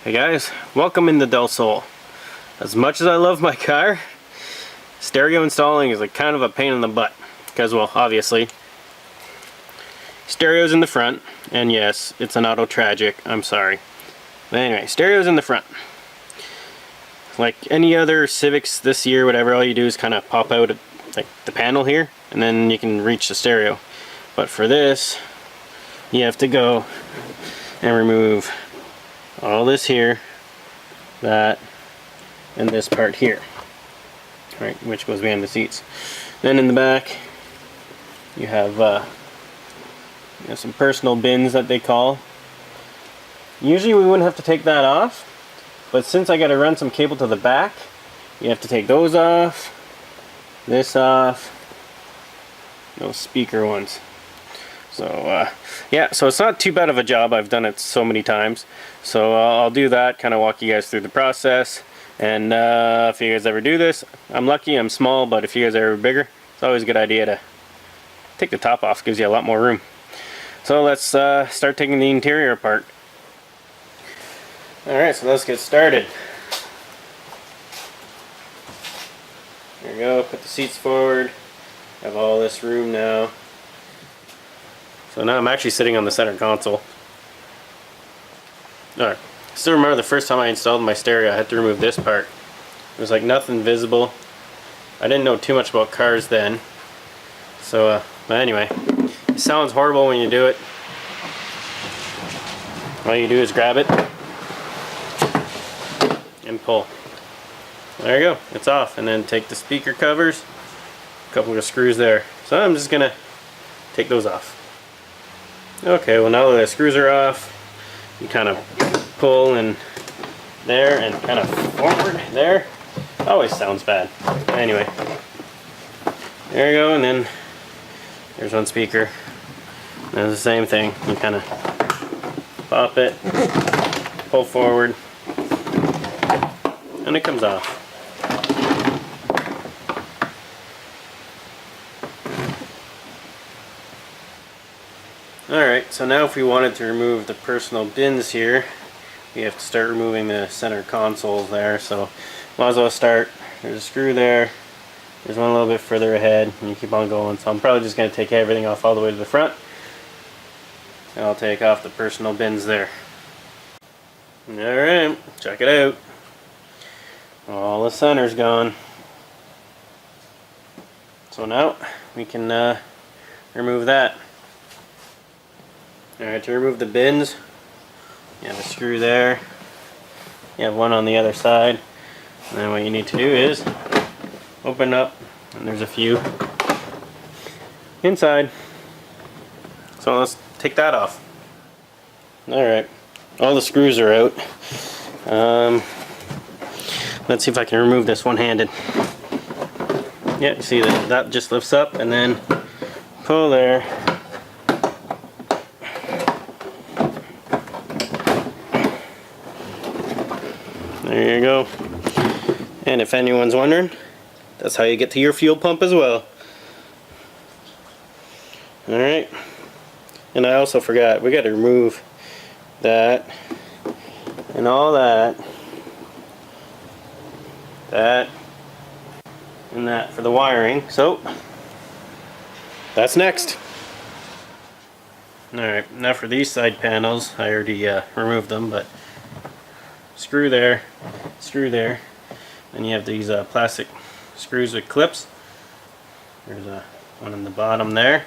Hey guys, welcome in the Del Sol. As much as I love my car, stereo installing is kind of a pain in the butt. Because, well, obviously, stereo's in the front, and yes, it's an auto tragic, I'm sorry. But anyway, stereo's in the front. Like any other Civics this year, whatever, all you do is kind of pop out like the panel here, and then you can reach the stereo. But for this, you have to go and remove all this here, that, and this part here, right, which goes behind the seats. Then in the back, you have some personal bins that they call. Usually we wouldn't have to take that off, but since I got to run some cable to the back, you have to take those off, this off, those speaker ones. So yeah, so it's not too bad of a job. I've done it so many times. So I'll do that, kind of walk you guys through the process. And if you guys ever do this, I'm lucky, I'm small, but if you guys are bigger, it's always a good idea to take the top off. Gives you a lot more room. So let's start taking the interior apart. Alright, so let's get started. There we go, put the seats forward. Have all this room now. So now I'm actually sitting on the center console. Alright, I still remember the first time I installed my stereo, I had to remove this part. It was like nothing visible. I didn't know too much about cars then. So, but anyway, it sounds horrible when you do it. All you do is grab it and pull. There you go, it's off. And then take the speaker covers, a couple of screws there. So I'm just gonna take those off. Okay, well now that the screws are off, you kind of pull in there and kind of forward there. Always sounds bad. Anyway, there you go, and then there's one speaker. And it's the same thing. You kind of pop it, pull forward, and it comes off. Alright, so now if we wanted to remove the personal bins here, we have to start removing the center consoles there, so might as well start. There's a screw there, there's one a little bit further ahead, and you keep on going. So I'm probably just going to take everything off all the way to the front, and I'll take off the personal bins there. Alright, check it out. All the center's gone. So now we can remove that. Alright, to remove the bins, you have a screw there, you have one on the other side, and then what you need to do is open up, and there's a few inside. So let's take that off. Alright, all the screws are out. Let's see if I can remove this one-handed. Yeah, you see that just lifts up, and then pull there. There you go. And if anyone's wondering, that's how you get to your fuel pump as well. Alright. And I also forgot, we got to remove that and all that. That and that for the wiring. So that's next. Alright, now for these side panels, I already removed them, but screw there, and you have these plastic screws with clips. There's one on the bottom there,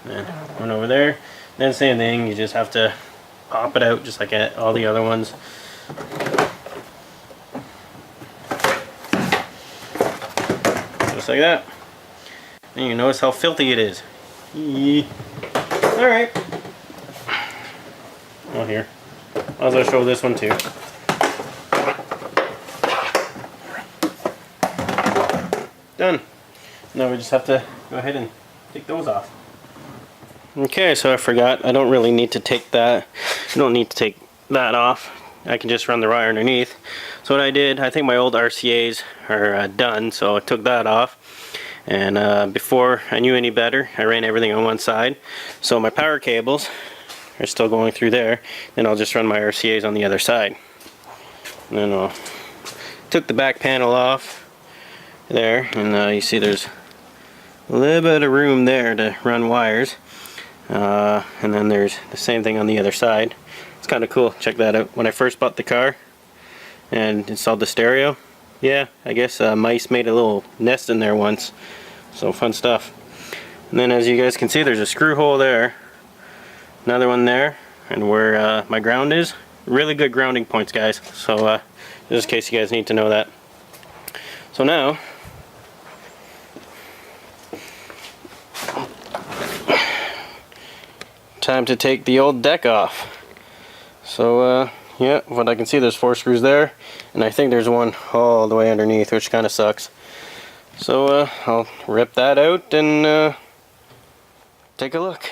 and one over there. Then same thing, you just have to pop it out just like all the other ones. Just like that. And you notice how filthy it is. Alright. Oh, here. I'll show this one too. Done. Now we just have to go ahead and take those off. Okay, so I forgot, I don't really need to take that. I don't need to take that off. I can just run the wire underneath. So what I did, I think my old RCAs are done, so I took that off. And before I knew any better, I ran everything on one side. So my power cables are still going through there. Then I'll just run my RCAs on the other side. And then took the back panel off there, and you see there's a little bit of room there to run wires. And then there's the same thing on the other side. It's kind of cool. Check that out. When I first bought the car and installed the stereo, yeah, I guess mice made a little nest in there once. So fun stuff. And then as you guys can see, there's a screw hole there, another one there, and where my ground is. Really good grounding points, guys. So just in case you guys need to know that. So now, time to take the old deck off. So yeah, what I can see, there's 4 screws there, and I think there's one all the way underneath, which kind of sucks. So I'll rip that out and take a look.